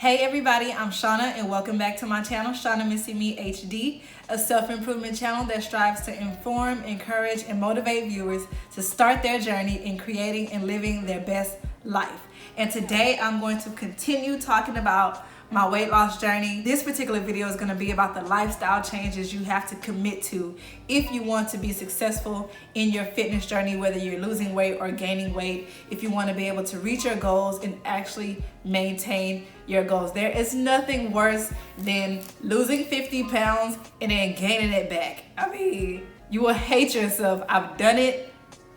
Hey everybody, I'm Shauna and welcome back to my channel, Shauna Missy Me HD, a self-improvement channel that strives to inform, encourage, and motivate viewers to start their journey in creating and living their best life. And today I'm going to continue talking about my weight loss journey. This particular video is going to be about the lifestyle changes you have to commit to if you want to be successful in your fitness journey, whether you're losing weight or gaining weight, if you want to be able to reach your goals and actually maintain your goals. There is nothing worse than losing 50 pounds and then gaining it back. I mean, you will hate yourself. I've done it.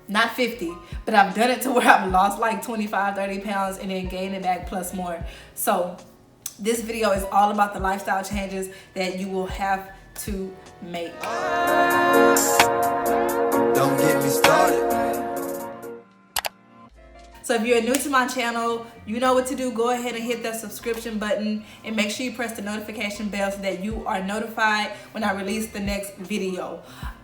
Not 50, but I've done it to where I've lost like 25, 30 pounds and then gained it back plus more. So this video is all about the lifestyle changes that you will have to make. Don't get me started. So if you're new to my channel, you know what to do. Go ahead and hit that subscription button and make sure you press the notification bell so that you are notified when I release the next video.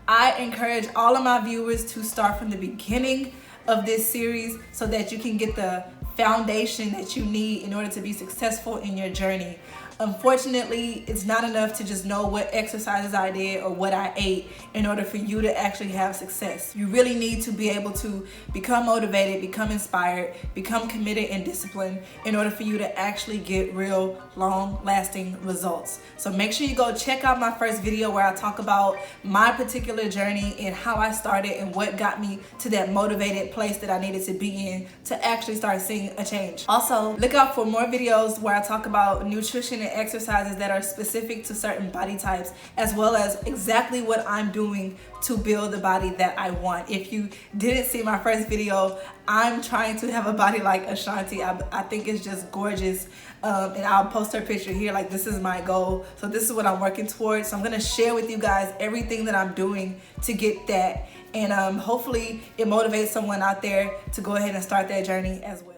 I encourage all of my viewers to start from the beginning of this series so that you can get the foundation that you need in order to be successful in your journey. Unfortunately, it's not enough to just know what exercises I did or what I ate in order for you to actually have success. You really need to be able to become motivated, become inspired, become committed and disciplined in order for you to actually get real long-lasting results. So make sure you go check out my first video where I talk about my particular journey and how I started and what got me to that motivated place that I needed to be in to actually start seeing a change. Also, look out for more videos where I talk about nutrition and exercises that are specific to certain body types, as well as exactly what I'm doing to build the body that I want. If you didn't see my first video, I'm trying to have a body like Ashanti. I think it's just gorgeous, and I'll post her picture here. Like, this is my goal, so this is what I'm working towards. So I'm gonna share with you guys everything that I'm doing to get that, and hopefully it motivates someone out there to go ahead and start their journey as well.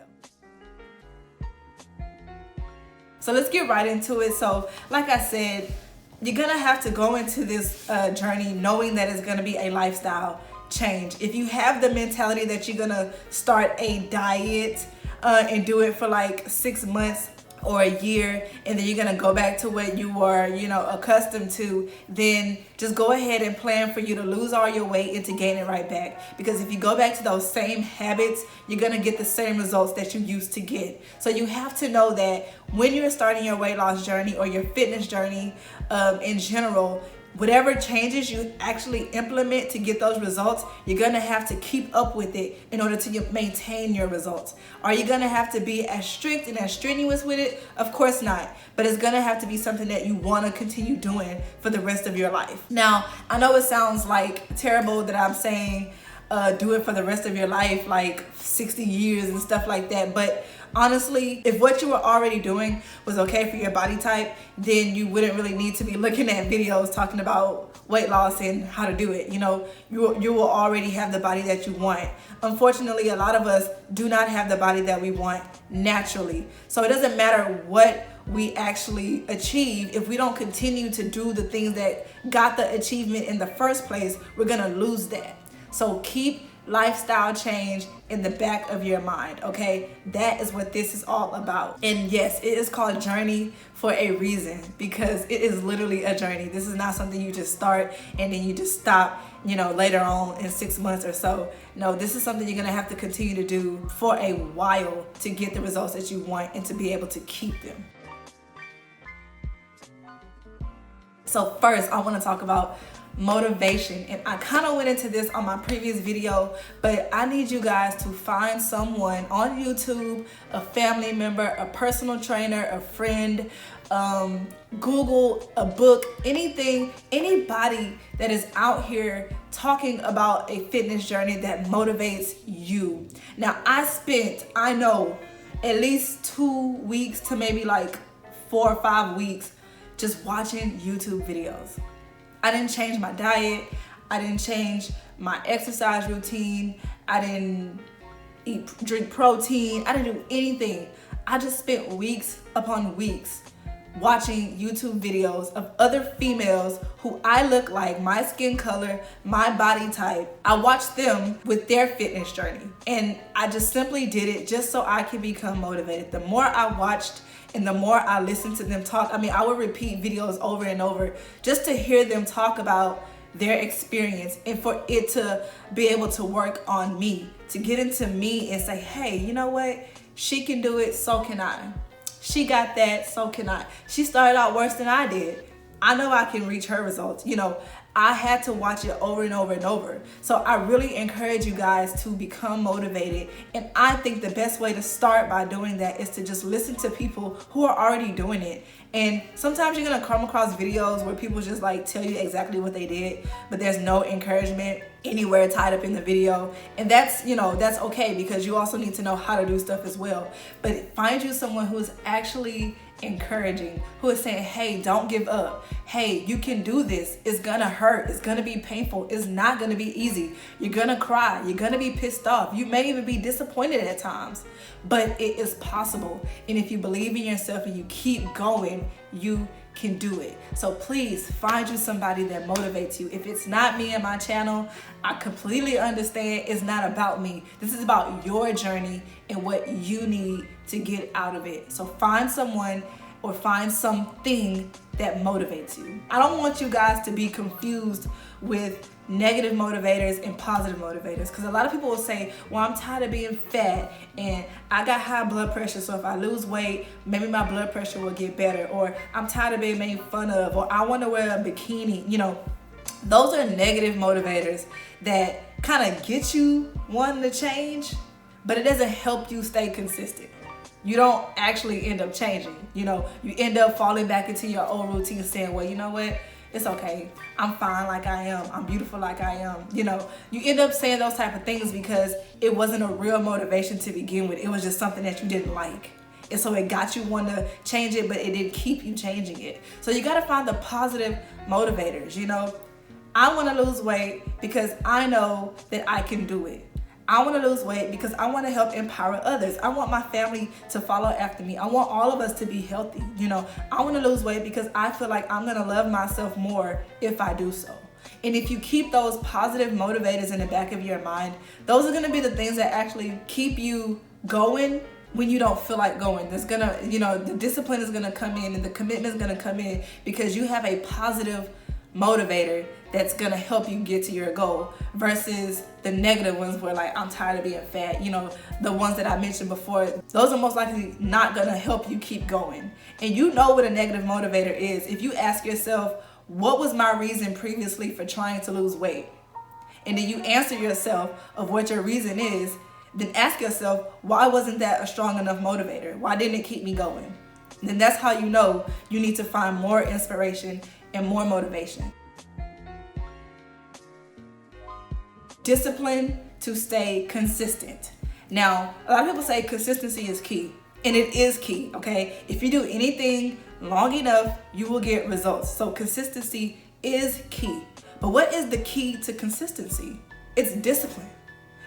So let's get right into it. So like I said, you're gonna have to go into this journey knowing that it's gonna be a lifestyle change. If you have the mentality that you're gonna start a diet and do it for like 6 months or a year, and then you're gonna go back to what you were, accustomed to, then just go ahead and plan for you to lose all your weight and to gain it right back. Because if you go back to those same habits, you're gonna get the same results that you used to get. So you have to know that when you're starting your weight loss journey or your fitness journey in general, whatever changes you actually implement to get those results, you're gonna have to keep up with it in order to maintain your results. Are you gonna have to be as strict and as strenuous with it? Of course not, but it's gonna have to be something that you wanna continue doing for the rest of your life. Now, I know it sounds like terrible that I'm saying do it for the rest of your life, like 60 years and stuff like that, but honestly, if what you were already doing was okay for your body type, then you wouldn't really need to be looking at videos talking about weight loss and how to do it. You will already have the body that you want. Unfortunately, a lot of us do not have the body that we want naturally. So it doesn't matter what we actually achieve. If we don't continue to do the things that got the achievement in the first place, we're gonna lose that. So keep lifestyle change in the back of your mind, okay? That is what this is all about. And yes, it is called journey for a reason, because it is literally a journey. This is not something you just start and then you just stop, later on in 6 months or so. No, this is something you're gonna have to continue to do for a while to get the results that you want and to be able to keep them. So first, I wanna talk about motivation, and I kind of went into this on my previous video, but I need you guys to find someone on YouTube, a family member, a personal trainer, a friend, Google, a book, anything, anybody that is out here talking about a fitness journey that motivates you. Now, I know at least 2 weeks to maybe like 4 or 5 weeks just watching YouTube videos. I didn't change my diet. I didn't change my exercise routine. I didn't drink protein. I didn't do anything. I just spent weeks upon weeks watching YouTube videos of other females who I look like, my skin color, my body type. I watched them with their fitness journey, and I just simply did it just so I could become motivated. The more I watched And the more I listen to them talk, I mean, I would repeat videos over and over just to hear them talk about their experience and for it to be able to work on me, to get into me and say, hey, you know what? She can do it, so can I. She got that, so can I. She started out worse than I did. I know I can reach her results. You know, I had to watch it over and over and over. So I really encourage you guys to become motivated. And I think the best way to start by doing that is to just listen to people who are already doing it. And sometimes you're gonna come across videos where people just like tell you exactly what they did, but there's no encouragement anywhere tied up in the video. And that's, you know, that's okay, because you also need to know how to do stuff as well. But find you someone who is actually encouraging, who is saying, hey, don't give up. Hey, you can do this. It's gonna hurt. It's gonna be painful. It's not gonna be easy. You're gonna cry. You're gonna be pissed off. You may even be disappointed at times, but it is possible. And if you believe in yourself and you keep going, you can do it. So please find you somebody that motivates you. If it's not me and my channel, I completely understand. It's not about me. This is about your journey and what you need to get out of it. So find someone or find something that motivates you. I don't want you guys to be confused with negative motivators and positive motivators, because a lot of people will say, well, I'm tired of being fat and I got high blood pressure, so if I lose weight, maybe my blood pressure will get better, or I'm tired of being made fun of, or I want to wear a bikini. You know, those are negative motivators that kind of get you wanting to change, but it doesn't help you stay consistent. You don't actually end up changing. You know, you end up falling back into your old routine saying, well, you know what? It's okay. I'm fine like I am. I'm beautiful like I am. You know, you end up saying those type of things because it wasn't a real motivation to begin with. It was just something that you didn't like. And so it got you want to change it, but it didn't keep you changing it. So you got to find the positive motivators. You know, I want to lose weight because I know that I can do it. I want to lose weight because I want to help empower others. I want my family to follow after me. I want all of us to be healthy. You know, I want to lose weight because I feel like I'm going to love myself more if I do so. And if you keep those positive motivators in the back of your mind, those are going to be the things that actually keep you going when you don't feel like going. There's going to, you know, the discipline is going to come in and the commitment is going to come in because you have a positive motivator that's gonna help you get to your goal, versus the negative ones where like, I'm tired of being fat. You know, the ones that I mentioned before, those are most likely not gonna help you keep going. And you know what a negative motivator is. If you ask yourself, what was my reason previously for trying to lose weight? And then you answer yourself of what your reason is, then ask yourself, why wasn't that a strong enough motivator? Why didn't it keep me going? And then that's how you know you need to find more inspiration and more motivation. Discipline to stay consistent. Now, a lot of people say consistency is key, and it is key, okay? If you do anything long enough, you will get results. So consistency is key. But what is the key to consistency? It's discipline.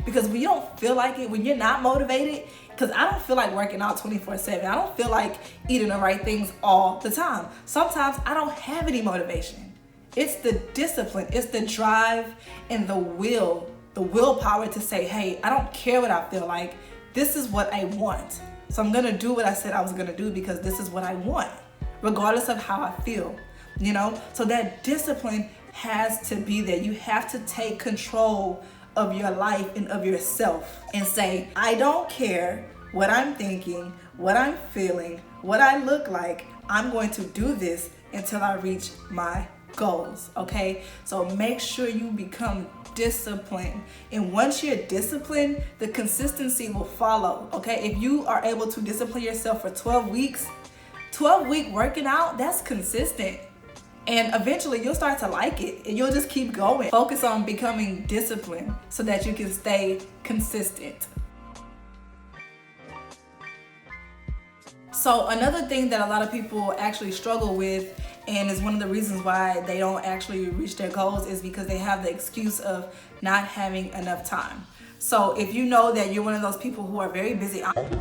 Because when you don't feel like it, when you're not motivated, because I don't feel like working out 24/7. I don't feel like eating the right things all the time. Sometimes I don't have any motivation. It's the discipline, it's the drive and the willpower to say, hey, I don't care what I feel like. This is what I want. So I'm gonna do what I said I was gonna do because this is what I want, regardless of how I feel, you know? So that discipline has to be there. You have to take control of your life and of yourself and say, I don't care what I'm thinking, what I'm feeling, what I look like. I'm going to do this until I reach my goals, okay? So make sure you become disciplined. And once you're disciplined, the consistency will follow, okay? If you are able to discipline yourself for 12 weeks, 12-week working out, that's consistent. And eventually you'll start to like it and you'll just keep going. Focus on becoming disciplined so that you can stay consistent. So another thing that a lot of people actually struggle with, and is one of the reasons why they don't actually reach their goals, is because they have the excuse of not having enough time. So if you know that you're one of those people who are very busy, I'm a very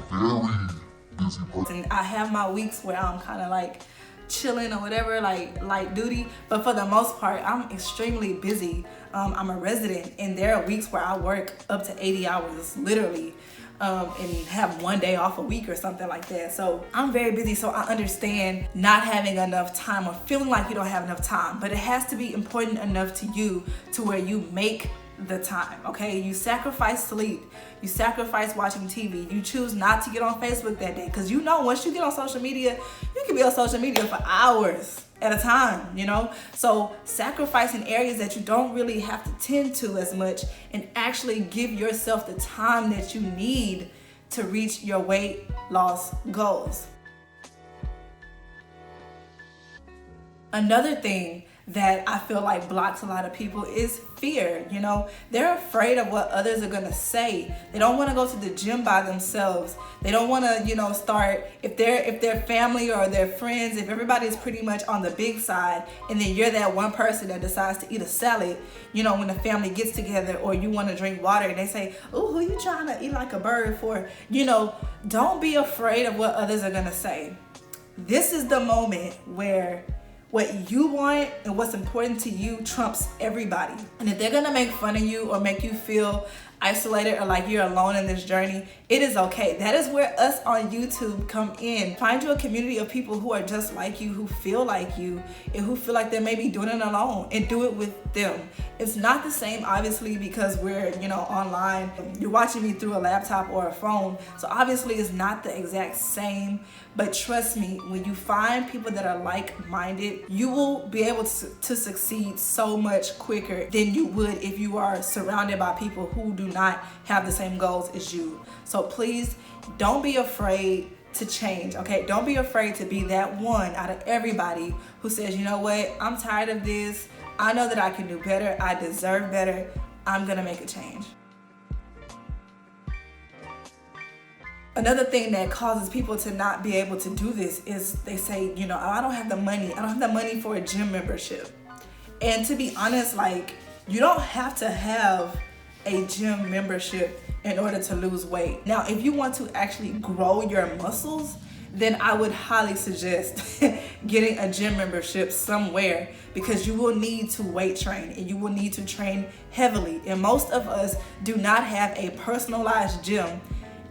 busy person, and I have my weeks where I'm kind of like chilling or whatever, like light duty, but for the most part I'm extremely busy. I'm a resident and there are weeks where I work up to 80 hours literally. and have one day off a week or something like that. So I'm very busy, so I understand not having enough time or feeling like you don't have enough time, but it has to be important enough to you to where you make the time, okay? You sacrifice sleep, you sacrifice watching TV, you choose not to get on Facebook that day, because you know once you get on social media, you can be on social media for hours at a time, you know? So sacrificing areas that you don't really have to tend to as much and actually give yourself the time that you need to reach your weight loss goals. Another thing that I feel like blocks a lot of people is fear. You know, they're afraid of what others are gonna say. They don't want to go to the gym by themselves. They don't want to, you know, start if their family or their friends, if everybody is pretty much on the big side, and then you're that one person that decides to eat a salad. You know, when the family gets together, or you want to drink water, and they say, "Oh, who you trying to eat like a bird for?" You know, don't be afraid of what others are gonna say. This is the moment where what you want and what's important to you trumps everybody. And if they're gonna make fun of you or make you feel isolated or like you're alone in this journey, it is okay. That is where us on YouTube come in. Find you a community of people who are just like you, who feel like you, and who feel like they may be doing it alone, and do it with them. It's not the same, obviously, because we're, you know, online. You're watching me through a laptop or a phone, so obviously it's not the exact same. But trust me, when you find people that are like-minded, you will be able to succeed so much quicker than you would if you are surrounded by people who do not have the same goals as you. So please don't be afraid to change, okay? Don't be afraid to be that one out of everybody who says, you know what, I'm tired of this. I know that I can do better. I deserve better. I'm gonna make a change. Another thing that causes people to not be able to do this is they say, you know, oh, I don't have the money. I don't have the money for a gym membership. And to be honest, like, you don't have to have a gym membership in order to lose weight. Now, if you want to actually grow your muscles, then I would highly suggest getting a gym membership somewhere, because you will need to weight train and you will need to train heavily. And most of us do not have a personalized gym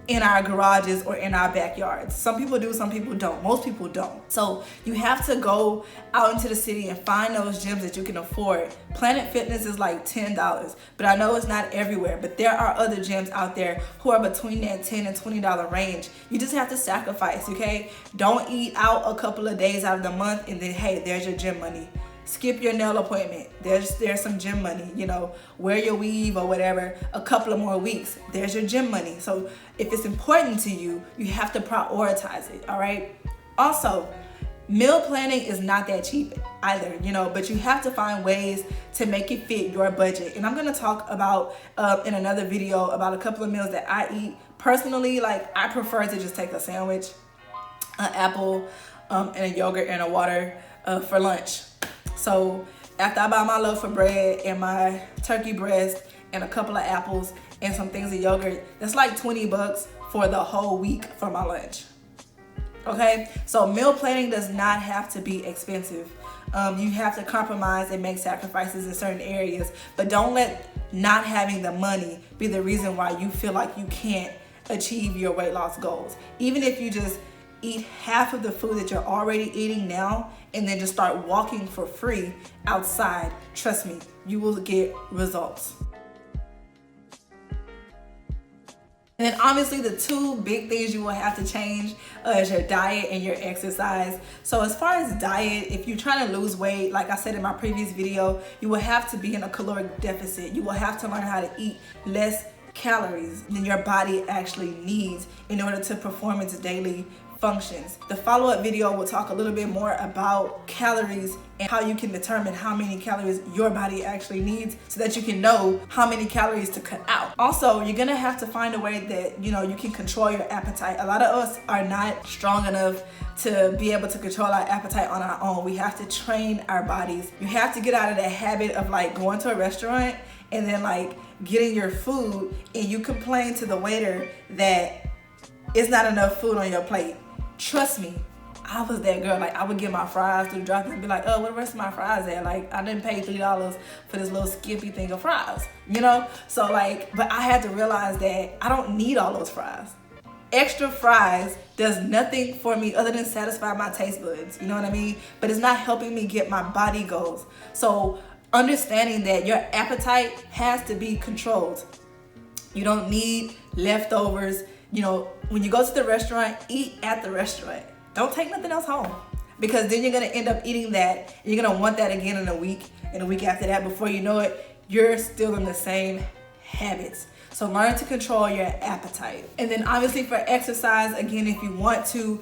in our garages or in our backyards. Some people do, some people don't. Most people don't. So you have to go out into the city and find those gyms that you can afford. Planet Fitness is like $10, but I know it's not everywhere, but there are other gyms out there who are between that $10 and $20 range. You just have to sacrifice, okay? Don't eat out a couple of days out of the month and then, hey, there's your gym money. Skip your nail appointment. There's some gym money, you know, wear your weave or whatever, a couple of more weeks. There's your gym money. So if it's important to you, you have to prioritize it, all right? Also, meal planning is not that cheap either, you know, but you have to find ways to make it fit your budget. And I'm gonna talk about in another video about a couple of meals that I eat. Personally, like, I prefer to just take a sandwich, an apple, and a yogurt and a water for lunch. So after I buy my loaf of bread and my turkey breast and a couple of apples and some things of yogurt, that's like $20 for the whole week for my lunch. Okay, so meal planning does not have to be expensive. You have to compromise and make sacrifices in certain areas, but don't let not having the money be the reason why you feel like you can't achieve your weight loss goals. Even if you just eat half of the food that you're already eating now and then just start walking for free outside, trust me, you will get results. And then obviously the two big things you will have to change is your diet and your exercise. So as far as diet, if you're trying to lose weight, like I said in my previous video, you will have to be in a caloric deficit. You will have to learn how to eat less calories than your body actually needs in order to perform its daily functions. The follow-up video will talk a little bit more about calories and how you can determine how many calories your body actually needs so that you can know how many calories to cut out. Also, you're gonna have to find a way that, you know, you can control your appetite. A lot of us are not strong enough to be able to control our appetite on our own. We have to train our bodies. You have to get out of that habit of like going to a restaurant and then like getting your food and you complain to the waiter that it's not enough food on your plate. Trust me, I was that girl. Like, I would get my fries through the drive-thru and be like, oh, where the rest of my fries at? Like, I didn't pay $3 for this little skimpy thing of fries, you know? So like, but I had to realize that I don't need all those fries. Extra fries does nothing for me other than satisfy my taste buds, you know what I mean? But it's not helping me get my body goals. So understanding that your appetite has to be controlled. You don't need leftovers. You know, when you go to the restaurant, eat at the restaurant. Don't take nothing else home, because then you're gonna end up eating that. And you're gonna want that again in a week and a week after that. Before you know it, you're still in the same habits. So learn to control your appetite. And then obviously for exercise, again, if you want to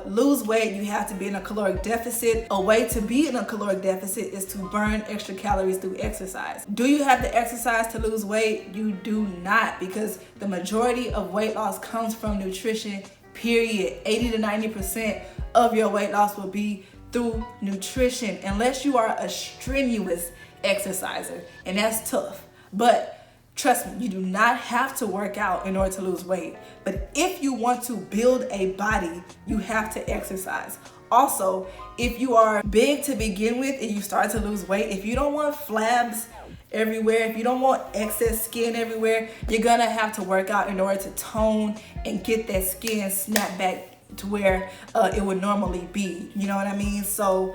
lose weight, you have to be in a caloric deficit. A way to be in a caloric deficit is to burn extra calories through exercise. Do you have the exercise to lose weight? You do not, because the majority of weight loss comes from nutrition, period. 80 to 90% of your weight loss will be through nutrition, unless you are a strenuous exerciser, and that's tough. But trust me, you do not have to work out in order to lose weight. But if you want to build a body, you have to exercise. Also, if you are big to begin with and you start to lose weight, if you don't want flabs everywhere, if you don't want excess skin everywhere, you're gonna have to work out in order to tone and get that skin snapped back to where it would normally be. You know what I mean? So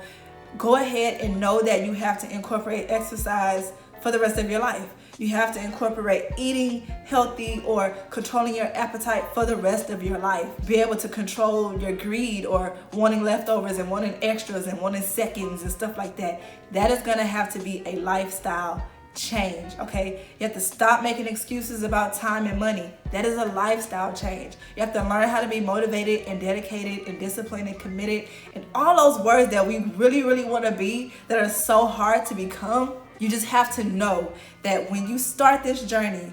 go ahead and know that you have to incorporate exercise for the rest of your life. You have to incorporate eating healthy or controlling your appetite for the rest of your life. Be able to control your greed or wanting leftovers and wanting extras and wanting seconds and stuff like that. That is gonna have to be a lifestyle change, okay? You have to stop making excuses about time and money. That is a lifestyle change. You have to learn how to be motivated and dedicated and disciplined and committed and all those words that we really, really wanna be that are so hard to become. You just have to know that when you start this journey,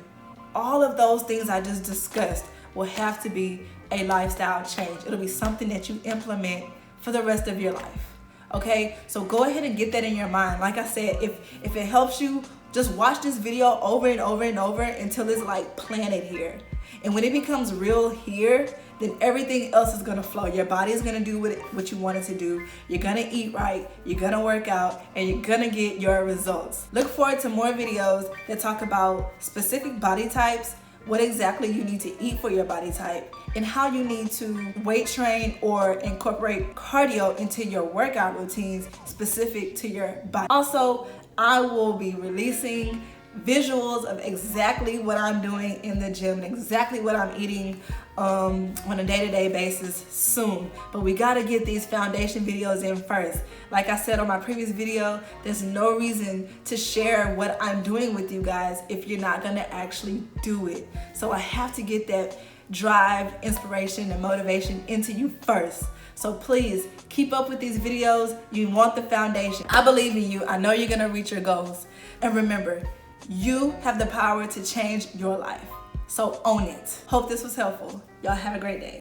all of those things I just discussed will have to be a lifestyle change. It'll be something that you implement for the rest of your life, okay? So go ahead and get that in your mind. Like I said, if it helps you, just watch this video over and over and over until it's like planted here. And when it becomes real here, then everything else is gonna flow. Your body is gonna do what you want it to do. You're gonna eat right, you're gonna work out, and you're gonna get your results. Look forward to more videos that talk about specific body types, what exactly you need to eat for your body type, and how you need to weight train or incorporate cardio into your workout routines specific to your body. Also, I will be releasing visuals of exactly what I'm doing in the gym and exactly what I'm eating on a day-to-day basis soon. But we gotta get these foundation videos in first. Like I said on my previous video, there's no reason to share what I'm doing with you guys if you're not gonna actually do it. So I have to get that drive, inspiration, and motivation into you first. So please keep up with these videos. You want the foundation. I believe in you. I know you're gonna reach your goals. And remember, you have the power to change your life. So own it. Hope this was helpful. Y'all have a great day.